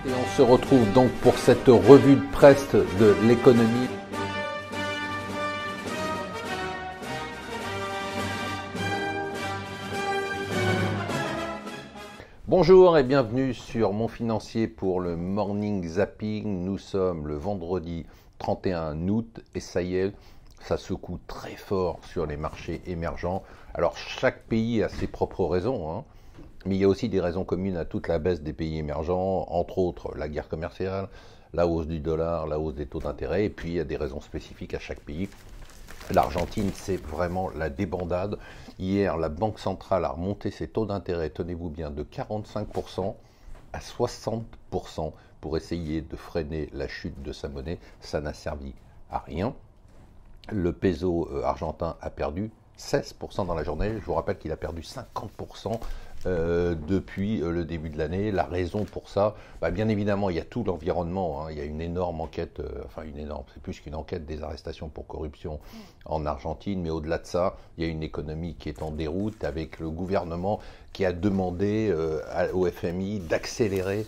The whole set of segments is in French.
Et on se retrouve donc pour cette revue de presse de l'économie. Bonjour et bienvenue sur Mon Financier pour le Morning Zapping. Nous sommes le vendredi 31 août et ça y est, ça secoue très fort sur les marchés émergents. Alors chaque pays a ses propres raisons, hein. Mais il y a aussi des raisons communes à toute la baisse des pays émergents, entre autres la guerre commerciale, la hausse du dollar, la hausse des taux d'intérêt, et puis il y a des raisons spécifiques à chaque pays. L'Argentine, c'est vraiment la débandade. Hier, la Banque centrale a remonté ses taux d'intérêt, tenez-vous bien, de 45% à 60% pour essayer de freiner la chute de sa monnaie. Ça n'a servi à rien. Le peso argentin a perdu 16% dans la journée. Je vous rappelle qu'il a perdu 50% depuis le début de l'année. La raison pour ça, bien évidemment, il y a tout l'environnement. Il y a une énorme enquête, c'est plus qu'une enquête des arrestations pour corruption en Argentine. Mais au-delà de ça, il y a une économie qui est en déroute avec le gouvernement qui a demandé au FMI d'accélérer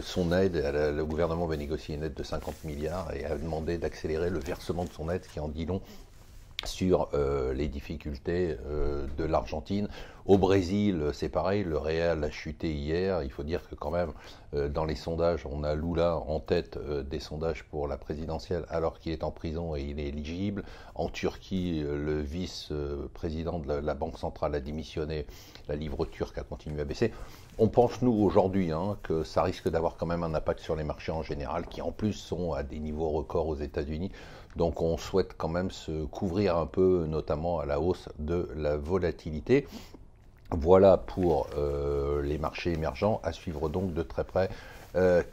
son aide. Le gouvernement va négocier une aide de 50 milliards et a demandé d'accélérer le versement de son aide, qui en dit long sur les difficultés de l'Argentine. Au Brésil, c'est pareil, le réal a chuté hier. Il faut dire que quand même, dans les sondages, on a Lula en tête des sondages pour la présidentielle alors qu'il est en prison et il est éligible. En Turquie, le vice-président de la Banque centrale a démissionné. La livre turque a continué à baisser. On pense, nous, aujourd'hui, que ça risque d'avoir quand même un impact sur les marchés en général, qui en plus sont à des niveaux records aux États-Unis. Donc on souhaite quand même se couvrir un peu, notamment à la hausse de la volatilité. Voilà pour les marchés émergents, à suivre donc de très près.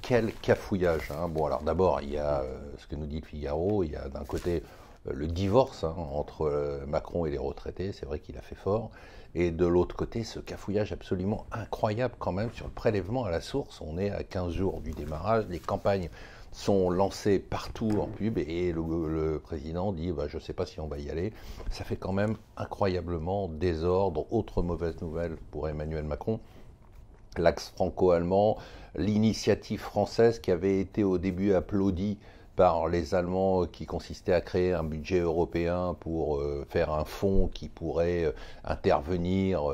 Quel cafouillage, hein. Bon, alors d'abord, il y a ce que nous dit le Figaro, il y a d'un côté le divorce entre Macron et les retraités, c'est vrai qu'il a fait fort. Et de l'autre côté, ce cafouillage absolument incroyable quand même sur le prélèvement à la source. On est à 15 jours du démarrage, les campagnes sont lancées partout en pub et le président dit je ne sais pas si on va y aller. Ça fait quand même incroyablement désordre. Autre mauvaise nouvelle pour Emmanuel Macron, l'axe franco-allemand, l'initiative française qui avait été au début applaudie par les Allemands, qui consistait à créer un budget européen pour faire un fonds qui pourrait intervenir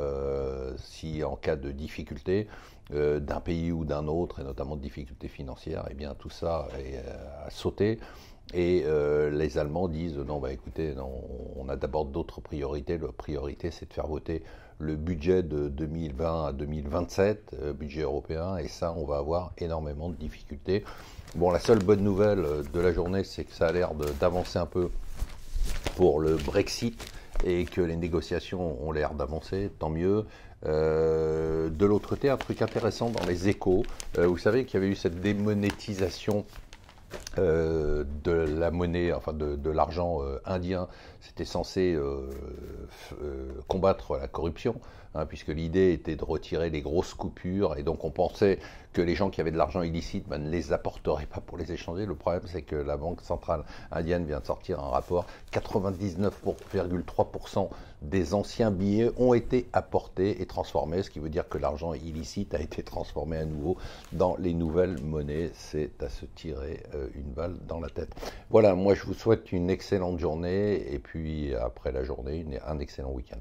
si en cas de difficulté d'un pays ou d'un autre, et notamment de difficultés financières, et bien tout ça a sauté. Et les Allemands disent non, écoutez, non, on a d'abord d'autres priorités. La priorité, c'est de faire voter le budget de 2020 à 2027, budget européen, et ça, on va avoir énormément de difficultés. Bon, la seule bonne nouvelle de la journée, c'est que ça a l'air d'avancer un peu pour le Brexit et que les négociations ont l'air d'avancer, tant mieux. De l'autre côté, un truc intéressant dans les Échos, vous savez qu'il y avait eu cette démonétisation de la monnaie, enfin de l'argent indien. C'était censé combattre la corruption, puisque l'idée était de retirer les grosses coupures, et donc on pensait que les gens qui avaient de l'argent illicite ne les apporteraient pas pour les échanger. Le problème, c'est que la Banque centrale indienne vient de sortir un rapport, 99,3% des anciens billets ont été apportés et transformés, ce qui veut dire que l'argent illicite a été transformé à nouveau dans les nouvelles monnaies. C'est à se tirer une balle dans la tête. Voilà, moi je vous souhaite une excellente journée, et puis après la journée, un excellent week-end.